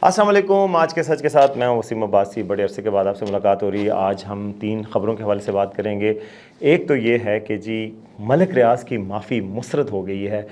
السلام علیکم. آج کے سچ کے ساتھ میں وسیم عباسی. بڑے عرصے کے بعد آپ سے ملاقات ہو رہی ہے. آج ہم 3 خبروں کے حوالے سے بات کریں گے. ایک تو یہ ہے کہ جی ملک ریاض کی معافی مسترد ہو گئی ہے.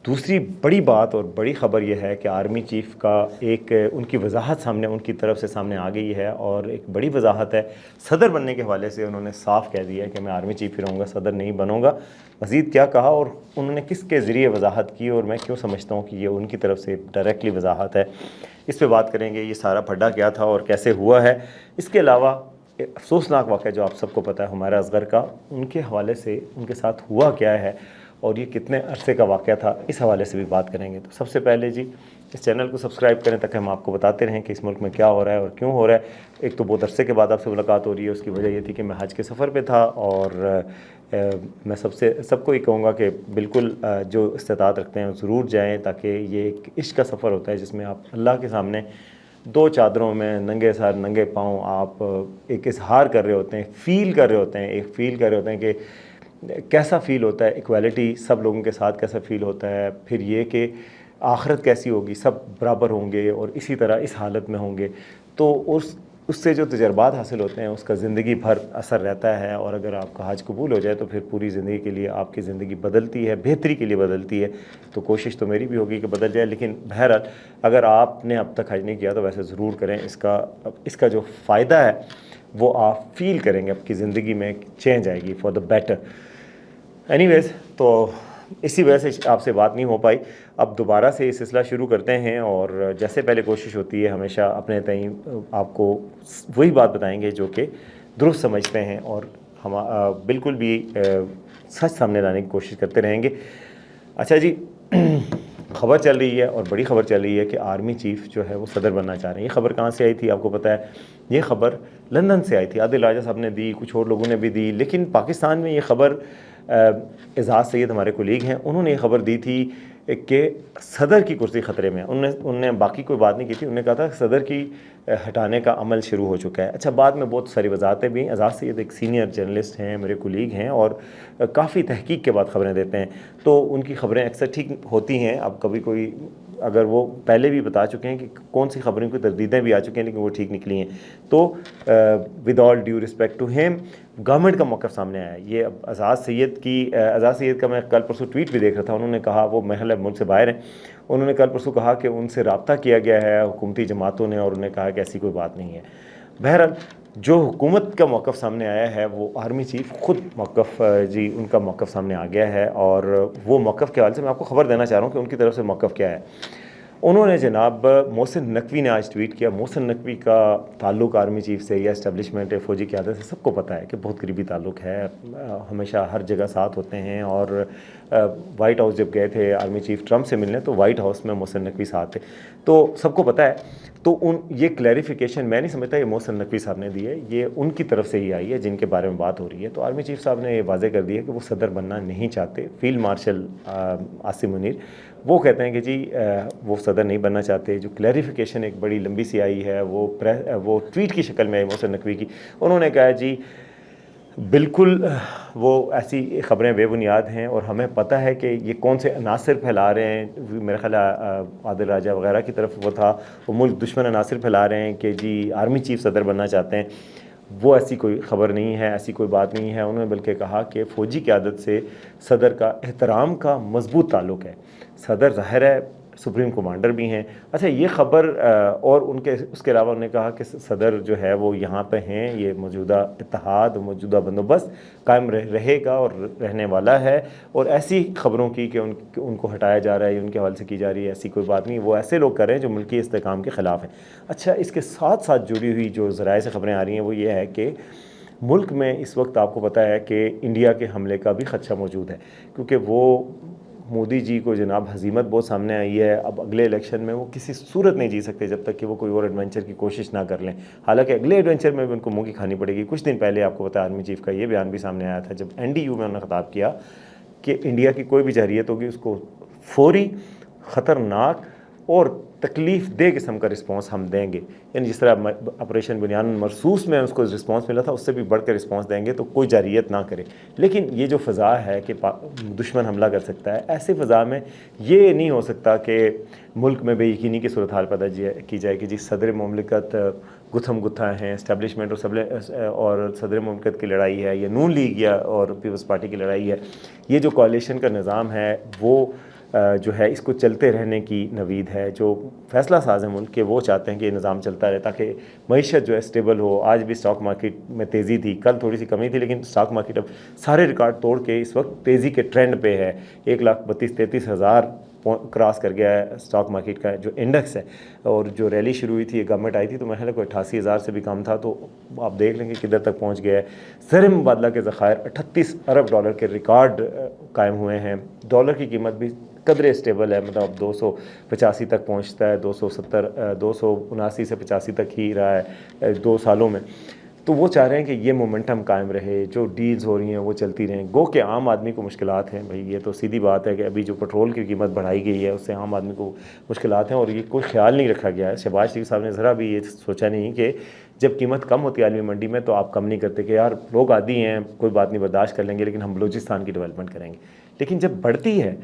دوسری بڑی بات اور بڑی خبر یہ ہے کہ آرمی چیف کا ایک ان کی وضاحت ان کی طرف سے سامنے آ گئی ہے, اور ایک بڑی وضاحت ہے. صدر بننے کے حوالے سے انہوں نے صاف کہہ دیا ہے کہ میں آرمی چیف ہی رہوں گا, صدر نہیں بنوں گا. مزید کیا کہا اور انہوں نے کس کے ذریعے وضاحت کی, اور میں کیوں سمجھتا ہوں کہ یہ ان کی طرف سے ڈائریکٹلی وضاحت ہے, اس پہ بات کریں گے. یہ سارا پھڈا کیا تھا اور کیسے ہوا ہے. اس کے علاوہ افسوسناک واقعہ جو آپ سب کو پتہ ہے ہمارا اصغر کا, ان کے حوالے سے ان کے ساتھ ہوا کیا ہے اور یہ کتنے عرصے کا واقعہ تھا, اس حوالے سے بھی بات کریں گے. تو سب سے پہلے جی اس چینل کو سبسکرائب کریں تاکہ ہم آپ کو بتاتے رہیں کہ اس ملک میں کیا ہو رہا ہے اور کیوں ہو رہا ہے. ایک تو بہت عرصے کے بعد آپ سے ملاقات ہو رہی ہے, اس کی وجہ یہ تھی کہ میں حج کے سفر پہ تھا, اور میں سب کو یہ کہوں گا کہ بالکل جو استطاعت رکھتے ہیں ضرور جائیں, تاکہ یہ ایک عشق کا سفر ہوتا ہے جس میں آپ اللہ کے سامنے 2 چادروں میں ننگے سر ننگے پاؤں آپ ایک اظہار کر رہے ہوتے ہیں, فیل کر رہے ہوتے ہیں کہ کیسا فیل ہوتا ہے ایکویلٹی سب لوگوں کے ساتھ, کیسا فیل ہوتا ہے, پھر یہ کہ آخرت کیسی ہوگی, سب برابر ہوں گے اور اسی طرح اس حالت میں ہوں گے. تو اس سے جو تجربات حاصل ہوتے ہیں اس کا زندگی بھر اثر رہتا ہے, اور اگر آپ کا حج قبول ہو جائے تو پھر پوری زندگی کے لیے آپ کی زندگی بدلتی ہے, بہتری کے لیے بدلتی ہے. تو کوشش تو میری بھی ہوگی کہ بدل جائے, لیکن بہرحال اگر آپ نے اب تک حج نہیں کیا تو ویسے ضرور کریں. اس کا جو فائدہ ہے وہ آپ فیل کریں گے, آپ کی زندگی میں چینج آئے گی فار دا بیٹر. اینی ویز, تو اسی وجہ سے آپ سے بات نہیں ہو پائی. اب دوبارہ سے یہ سلسلہ شروع کرتے ہیں, اور جیسے پہلے کوشش ہوتی ہے ہمیشہ اپنے تئیں آپ کو وہی بات بتائیں گے جو کہ درست سمجھتے ہیں, اور ہم بالکل بھی سچ سامنے لانے کی کوشش کرتے رہیں گے. اچھا جی, خبر چل رہی ہے اور بڑی خبر چل رہی ہے کہ آرمی چیف جو ہے وہ صدر بننا چاہ رہے ہیں. یہ خبر کہاں سے آئی تھی آپ کو پتہ ہے؟ یہ خبر لندن سے آئی تھی. عادل راجہ صاحب نے دی, کچھ اور لوگوں نے بھی دی, لیکن پاکستان میں یہ خبر اعزاز سید ہمارے کولیگ ہیں, انہوں نے یہ خبر دی تھی کہ صدر کی کرسی خطرے میں. انہوں نے باقی کوئی بات نہیں کی تھی, انہوں نے کہا تھا کہ صدر کی ہٹانے کا عمل شروع ہو چکا ہے. اچھا, بعد میں بہت ساری وضاحتیں بھی. اعزاز سید ایک سینئر جرنلسٹ ہیں, میرے کولیگ ہیں, اور کافی تحقیق کے بعد خبریں دیتے ہیں, تو ان کی خبریں اکثر ٹھیک ہوتی ہیں. اب کبھی کوئی اگر وہ پہلے بھی بتا چکے ہیں کہ کون سی خبریں کوئی تردیدیں بھی آ چکی ہیں لیکن وہ ٹھیک نکلی ہیں, تو with all due respect to him government کا موقف سامنے آیا ہے. یہ اب اعزاز سید کا میں کل پرسوں ٹویٹ بھی دیکھ رہا تھا. انہوں نے کہا, وہ محل ملک سے باہر ہیں, انہوں نے کل پرسوں کہا کہ ان سے رابطہ کیا گیا ہے حکومتی جماعتوں نے, اور انہوں نے کہا کہ ایسی کوئی بات نہیں ہے. بہرحال جو حکومت کا موقف سامنے آیا ہے وہ آرمی چیف خود ان کا موقف سامنے آ گیا ہے, اور وہ موقف کے حوالے سے میں آپ کو خبر دینا چاہ رہا ہوں کہ ان کی طرف سے موقف کیا ہے. انہوں نے جناب محسن نقوی نے آج ٹویٹ کیا. محسن نقوی کا تعلق آرمی چیف سے یا اسٹیبلشمنٹ فوجی قیادت سے سب کو پتہ ہے کہ بہت قریبی تعلق ہے, ہمیشہ ہر جگہ ساتھ ہوتے ہیں. اور وائٹ ہاؤس جب گئے تھے آرمی چیف ٹرمپ سے ملنے تو وائٹ ہاؤس میں محسن نقوی ساتھ تھے, تو سب کو پتہ ہے. تو یہ کلیریفیکیشن میں نہیں سمجھتا یہ محسن نقوی صاحب نے دی ہے, یہ ان کی طرف سے ہی آئی ہے جن کے بارے میں بات ہو رہی ہے. تو آرمی چیف صاحب نے یہ واضح کر دیا کہ وہ صدر بننا نہیں چاہتے. فیلڈ مارشل عاصم منیر وہ کہتے ہیں کہ جی وہ صدر نہیں بننا چاہتے. جو کلیریفیکیشن ایک بڑی لمبی سی آئی ہے وہ ٹویٹ کی شکل میں آئی محسن نقوی کی. انہوں نے کہا جی بالکل وہ ایسی خبریں بے بنیاد ہیں, اور ہمیں پتہ ہے کہ یہ کون سے عناصر پھیلا رہے ہیں. میرا خیال عادل راجہ وغیرہ کی طرف وہ تھا, وہ ملک دشمن عناصر پھیلا رہے ہیں کہ جی آرمی چیف صدر بننا چاہتے ہیں. وہ ایسی کوئی خبر نہیں ہے, ایسی کوئی بات نہیں ہے. انہوں نے بلکہ کہا کہ فوجی قیادت سے صدر کا احترام کا مضبوط تعلق ہے. صدر ظاہر ہے سپریم کمانڈر بھی ہیں. اچھا, یہ خبر اور اس کے علاوہ انہوں نے کہا کہ صدر جو ہے وہ یہاں پہ ہیں, یہ موجودہ اتحاد موجودہ بندوبست قائم رہے گا اور رہنے والا ہے. اور ایسی خبروں کی کہ ان کو ہٹایا جا رہا ہے, ان کے حوالے سے کی جا رہی ہے, ایسی کوئی بات نہیں. وہ ایسے لوگ کر رہے ہیں جو ملکی استحکام کے خلاف ہیں. اچھا, اس کے ساتھ ساتھ جڑی ہوئی جو ذرائع سے خبریں آ رہی ہیں وہ یہ ہے کہ ملک میں اس وقت آپ کو پتہ ہے کہ انڈیا کے حملے کا بھی خدشہ موجود ہے, کیونکہ وہ مودی جی کو جناب ہزیمت بہت سامنے آئی ہے. اب اگلے الیکشن میں وہ کسی صورت نہیں جی سکتے جب تک کہ وہ کوئی اور ایڈونچر کی کوشش نہ کر لیں. حالانکہ اگلے ایڈونچر میں بھی ان کو منہ کی کھانی پڑے گی. کچھ دن پہلے آپ کو پتہ ہے آرمی چیف کا یہ بیان بھی سامنے آیا تھا جب NDU میں انہوں نے خطاب کیا کہ انڈیا کی کوئی بھی جارحیت ہوگی اس کو فوری, خطرناک اور تکلیف دہ قسم کا رسپانس ہم دیں گے، یعنی جس طرح آپریشن بنیان مرصوص میں اس کو رسپانس ملا تھا اس سے بھی بڑھ کر رسپانس دیں گے، تو کوئی جارحیت نہ کرے۔ لیکن یہ جو فضا ہے کہ دشمن حملہ کر سکتا ہے، ایسی فضا میں یہ نہیں ہو سکتا کہ ملک میں بے یقینی کی صورتحال پیدا کی جائے کہ جی صدر مملکت گتھم گتھا ہیں، اسٹیبلشمنٹ اور صدر مملکت کی لڑائی ہے، یا نون لیگ یا اور پیپلز پارٹی کی لڑائی ہے۔ یہ جو کوalition کا نظام ہے وہ جو ہے اس کو چلتے رہنے کی نوید ہے۔ جو فیصلہ ساز ہیں ملک کے وہ چاہتے ہیں کہ یہ نظام چلتا رہے تاکہ معیشت جو ہے اسٹیبل ہو۔ آج بھی اسٹاک مارکیٹ میں تیزی تھی، کل تھوڑی سی کمی تھی، لیکن اسٹاک مارکیٹ اب سارے ریکارڈ توڑ کے اس وقت تیزی کے ٹرینڈ پہ ہے۔ 1,32,33,000 کراس کر گیا ہے اسٹاک مارکیٹ کا جو انڈیکس ہے۔ اور جو ریلی شروع ہوئی تھی، یہ گورنمنٹ آئی تھی تو محل کوئی 88,000 سے بھی کم تھا، تو آپ دیکھ لیں کہ کدھر تک پہنچ گیا ہے۔ زر مبادلہ کے ذخائر 38 ارب ڈالر کے ریکارڈ قائم ہوئے ہیں۔ ڈالر کی قیمت بھی قدرے اسٹیبل ہے، مطلب 285 تک پہنچتا ہے، 279 سے 85 تک ہی رہا ہے 2 سالوں میں۔ تو وہ چاہ رہے ہیں کہ یہ مومنٹم قائم رہے، جو ڈیلز ہو رہی ہیں وہ چلتی رہیں۔ گو کہ عام آدمی کو مشکلات ہیں، بھئی یہ تو سیدھی بات ہے کہ ابھی جو پٹرول کی قیمت بڑھائی گئی ہے اس سے عام آدمی کو مشکلات ہیں، اور یہ کوئی خیال نہیں رکھا گیا ہے۔ شہباز شریف صاحب نے ذرا بھی یہ سوچا نہیں کہ جب قیمت کم ہوتی ہے عالمی منڈی میں تو آپ کم نہیں کرتے کہ یار لوگ عادی ہیں، کوئی بات نہیں برداشت کر لیں گے، لیکن ہم بلوچستان کی ڈیولپمنٹ کریں گے۔ لیکن جب بڑھتی ہے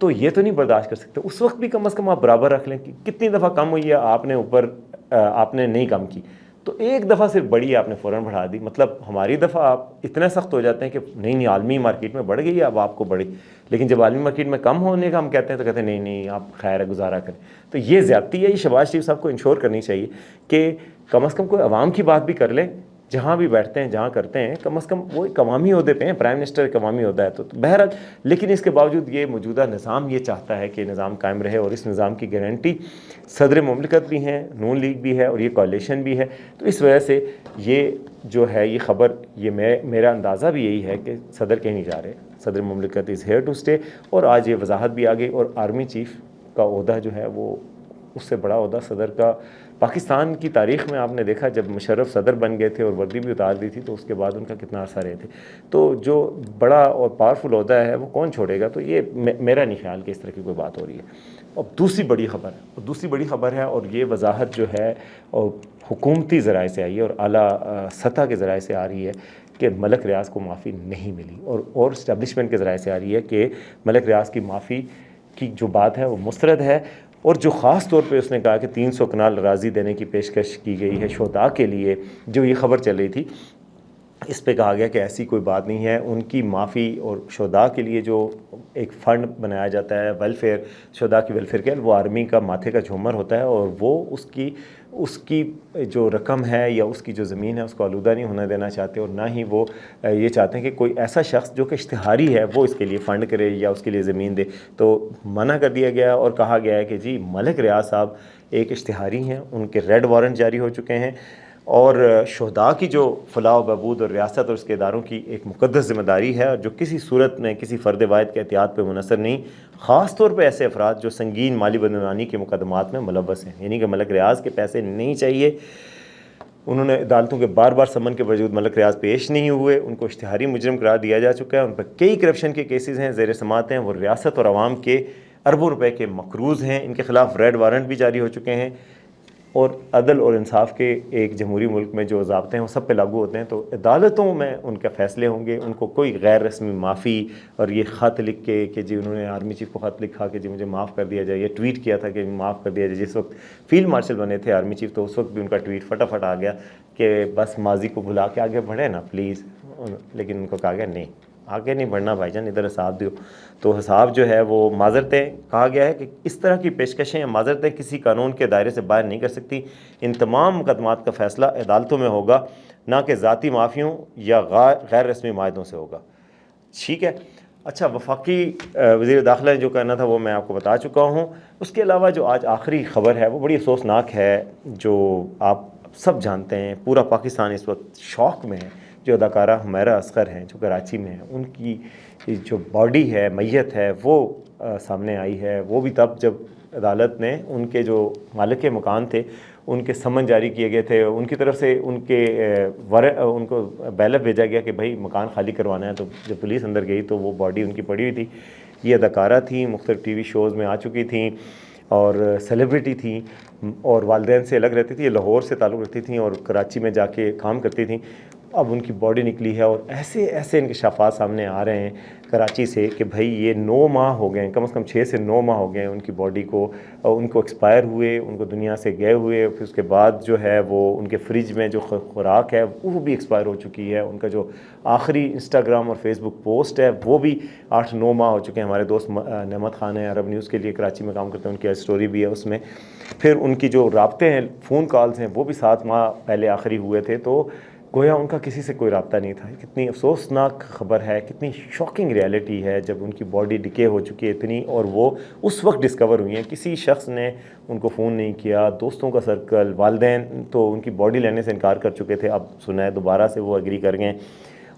تو یہ تو نہیں برداشت کر سکتے، اس وقت بھی کم از کم آپ برابر رکھ لیں کہ کتنی دفعہ کم ہوئی ہے آپ نے نہیں کم کی، تو ایک دفعہ صرف بڑھی ہے آپ نے فوراً بڑھا دی۔ مطلب ہماری دفعہ آپ اتنا سخت ہو جاتے ہیں کہ نہیں عالمی مارکیٹ میں بڑھ گئی ہے اب آپ کو بڑھی، لیکن جب عالمی مارکیٹ میں کم ہونے کا ہم کہتے ہیں تو کہتے ہیں نہیں آپ خیر ہے گزارا کریں۔ تو یہ زیادتی ہے، یہ شہباز شریف صاحب کو انشور کرنی چاہیے کہ کم از کم کوئی عوام کی بات بھی کر لیں، جہاں بھی بیٹھتے ہیں جہاں کرتے ہیں، کم از کم وہ ایک عوامی عہدے پہ ہیں، پرائم منسٹر ایک عوامی عہدہ ہے۔ تو بہرحال لیکن اس کے باوجود یہ موجودہ نظام یہ چاہتا ہے کہ نظام قائم رہے، اور اس نظام کی گارنٹی صدر مملکت بھی ہیں، نون لیگ بھی ہے اور یہ کوalition بھی ہے۔ تو اس وجہ سے یہ جو ہے یہ خبر، یہ میرا اندازہ بھی یہی ہے کہ صدر کہیں نہیں جا رہے، صدر مملکت از ہیئر ٹو اسٹے۔ اور آج یہ وضاحت بھی آ گئی، اور آرمی چیف کا عہدہ جو ہے وہ اس سے بڑا عہدہ صدر کا پاکستان کی تاریخ میں آپ نے دیکھا، جب مشرف صدر بن گئے تھے اور وردی بھی اتار دی تھی تو اس کے بعد ان کا کتنا عرصہ رہے تھے۔ تو جو بڑا اور پاورفل عہدہ ہے وہ کون چھوڑے گا؟ تو یہ میرا نہیں خیال کہ اس طرح کی کوئی بات ہو رہی ہے۔ اب دوسری بڑی خبر ہے، اور یہ وضاحت جو ہے اور حکومتی ذرائع سے آئی ہے اور اعلیٰ سطح کے ذرائع سے آ رہی ہے کہ ملک ریاض کو معافی نہیں ملی، اور اسٹیبلشمنٹ کے ذرائع سے آ رہی ہے کہ ملک ریاض کی معافی کی جو بات ہے وہ مسترد ہے، اور جو خاص طور پہ اس نے کہا کہ 300 کنال اراضی دینے کی پیشکش کی گئی ہے شہداء کے لیے، جو یہ خبر چل رہی تھی، اس پہ کہا گیا کہ ایسی کوئی بات نہیں ہے، ان کی معافی اور شہداء کے لیے جو ایک فنڈ بنایا جاتا ہے ویلفیئر، شہداء کی ویلفیئر کے، وہ آرمی کا ماتھے کا جھومر ہوتا ہے، اور وہ اس کی جو رقم ہے یا اس کی جو زمین ہے اس کو آلودہ نہیں ہونا دینا چاہتے، اور نہ ہی وہ یہ چاہتے ہیں کہ کوئی ایسا شخص جو کہ اشتہاری ہے وہ اس کے لیے فنڈ کرے یا اس کے لیے زمین دے۔ تو منع کر دیا گیا اور کہا گیا ہے کہ جی ملک ریاض صاحب ایک اشتہاری ہیں، ان کے ریڈ وارنٹ جاری ہو چکے ہیں، اور شہداء کی جو فلاح و بہبود اور ریاست اور اس کے اداروں کی ایک مقدس ذمہ داری ہے، جو کسی صورت میں کسی فرد واحد کے احتیاط پہ منحصر نہیں، خاص طور پہ ایسے افراد جو سنگین مالی بدعنوانی کے مقدمات میں ملوث ہیں، یعنی کہ ملک ریاض کے پیسے نہیں چاہیے۔ انہوں نے عدالتوں کے بار سمن کے باوجود ملک ریاض پیش نہیں ہوئے، ان کو اشتہاری مجرم قرار دیا جا چکا ہے، ان پر کئی کرپشن کے کیسز ہیں، زیر سماعت ہیں، وہ ریاست اور عوام کے اربوں روپے کے مقروض ہیں، ان کے خلاف ریڈ وارنٹ بھی جاری ہو چکے ہیں، اور عدل اور انصاف کے ایک جمہوری ملک میں جو ضابطے ہیں وہ سب پہ لاگو ہوتے ہیں۔ تو عدالتوں میں ان کے فیصلے ہوں گے، ان کو کوئی غیر رسمی معافی اور یہ خط لکھ کے کہ جی انہوں نے آرمی چیف کو خط لکھا کہ جی مجھے معاف کر دیا جائے، یہ ٹویٹ کیا تھا کہ معاف کر دیا جائے، جس وقت فیلڈ مارشل بنے تھے آرمی چیف تو اس وقت بھی ان کا ٹویٹ فٹافٹ آ گیا کہ بس ماضی کو بھلا کے آگے بڑھے نا پلیز، لیکن ان کو کہا گیا نہیں آگے نہیں بڑھنا بھائی جان، ادھر حساب دیو۔ تو حساب جو ہے وہ معذرتیں، کہا گیا ہے کہ اس طرح کی پیشکشیں یا معذرتیں کسی قانون کے دائرے سے باہر نہیں کر سکتی، ان تمام مقدمات کا فیصلہ عدالتوں میں ہوگا، نہ کہ ذاتی معافیوں یا غیر رسمی معاہدوں سے ہوگا۔ ٹھیک ہے، اچھا وفاقی وزیر داخلہ نے جو کہنا تھا وہ میں آپ کو بتا چکا ہوں۔ اس کے علاوہ جو آج آخری خبر ہے وہ بڑی افسوسناک ہے، جو آپ سب جانتے ہیں، پورا پاکستان اس وقت شوق میں ہے، جو اداکارہ حمیرہ اصغر ہیں جو کراچی میں ہیں، ان کی جو باڈی ہے، میت ہے، وہ سامنے آئی ہے۔ وہ بھی تب جب عدالت نے ان کے جو مالک مکان تھے ان کے سمن جاری کیے گئے تھے، ان کی طرف سے ان کو بیلف بھیجا گیا کہ بھائی مکان خالی کروانا ہے، تو جب پولیس اندر گئی تو وہ باڈی ان کی پڑی ہوئی تھی۔ یہ اداکارہ تھیں، مختلف ٹی وی شوز میں آ چکی تھیں، اور سیلیبریٹی تھیں اور والدین سے الگ رہتی تھی، یہ لاہور سے تعلق رکھتی تھیں اور کراچی میں جا کے کام کرتی تھیں. اب ان کی باڈی نکلی ہے اور ایسے ایسے انکشافات سامنے آ رہے ہیں کراچی سے کہ بھائی یہ 9 ماہ ہو گئے ہیں، کم از کم 6 سے 9 ماہ ہو گئے ہیں ان کی باڈی کو، ان کو ایکسپائر ہوئے، ان کو دنیا سے گئے ہوئے. پھر اس کے بعد جو ہے وہ ان کے فریج میں جو خوراک ہے وہ بھی ایکسپائر ہو چکی ہے. ان کا جو آخری انسٹاگرام اور فیس بک پوسٹ ہے وہ بھی 8-9 ماہ ہو چکے ہیں. ہمارے دوست نعمت خان ہیں، عرب نیوز کے لیے کراچی میں کام کرتے ہیں، ان کی اسٹوری بھی ہے اس میں. پھر ان کی جو رابطے ہیں، فون کالز ہیں، وہ بھی 7 ماہ پہلے آخری ہوئے تھے. تو گویا ان کا کسی سے کوئی رابطہ نہیں تھا. کتنی افسوسناک خبر ہے، کتنی شاکنگ ریالٹی ہے جب ان کی باڈی ڈکے ہو چکی ہے اتنی، اور وہ اس وقت ڈسکور ہوئی ہیں. کسی شخص نے ان کو فون نہیں کیا، دوستوں کا سرکل، والدین تو ان کی باڈی لینے سے انکار کر چکے تھے، اب سنا ہے دوبارہ سے وہ ایگری کر گئے.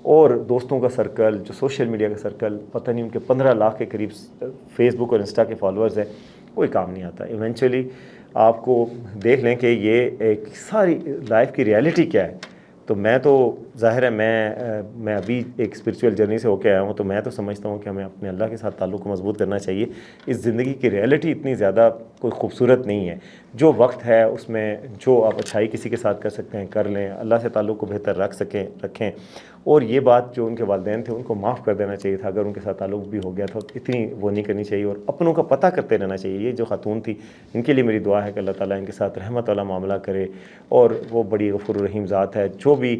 اور دوستوں کا سرکل، جو سوشل میڈیا کا سرکل، پتہ نہیں ان کے 15 لاکھ کے قریب فیس بک اور انسٹا کے فالوورز ہیں، کوئی کام نہیں آتا. ایونچولی آپ کو دیکھ لیں کہ یہ ایک ساری لائف کی ریالٹی کیا ہے. تو میں تو ظاہر ہے میں ابھی ایک اسپرچول جرنی سے ہو کے آیا ہوں، تو میں تو سمجھتا ہوں کہ ہمیں اپنے اللہ کے ساتھ تعلق کو مضبوط کرنا چاہیے. اس زندگی کی ریالٹی اتنی زیادہ کوئی خوبصورت نہیں ہے. جو وقت ہے اس میں جو آپ اچھائی کسی کے ساتھ کر سکتے ہیں کر لیں، اللہ سے تعلق کو بہتر رکھیں. اور یہ بات جو ان کے والدین تھے ان کو معاف کر دینا چاہیے تھا. اگر ان کے ساتھ تعلق بھی ہو گیا تھا اتنی وہ نہیں کرنی چاہیے، اور اپنوں کا پتہ کرتے رہنا چاہیے. یہ جو خاتون تھی، ان کے لیے میری دعا ہے کہ اللہ تعالیٰ ان کے ساتھ رحمت والا معاملہ کرے، اور وہ بڑی غفور الرحیم ذات ہے. جو بھی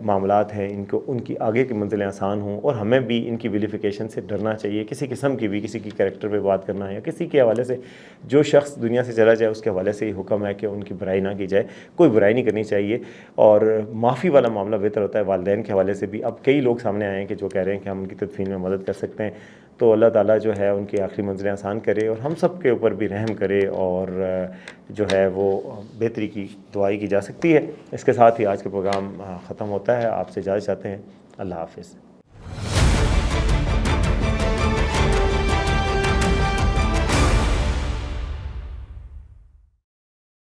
معاملات ہیں ان کی آگے کی منزلیں آسان ہوں، اور ہمیں بھی ان کی ویلیفیکیشن سے ڈرنا چاہیے. کسی قسم کی بھی کسی کی کریکٹر پہ بات کرنا ہے یا کسی کے حوالے سے، جو شخص دنیا سے چلا جائے اس کے حوالے سے یہ حکم ہے کہ ان کی برائی نہ کی جائے. کوئی برائی نہیں کرنی چاہیے، اور معافی والا معاملہ بہتر ہوتا ہے. والدین کے حوالے سے بھی اب کئی لوگ سامنے آئے ہیں کہ جو کہہ رہے ہیں کہ ہم ان کی تدفین میں مدد کر سکتے ہیں. تو اللہ تعالیٰ جو ہے ان کی آخری منزلیں آسان کرے، اور ہم سب کے اوپر بھی رحم کرے، اور جو ہے وہ بہتری کی دعائی کی جا سکتی ہے. اس کے ساتھ ہی آج کا پروگرام ختم ہوتا ہے. آپ سے اجازت چاہتے ہیں. اللہ حافظ.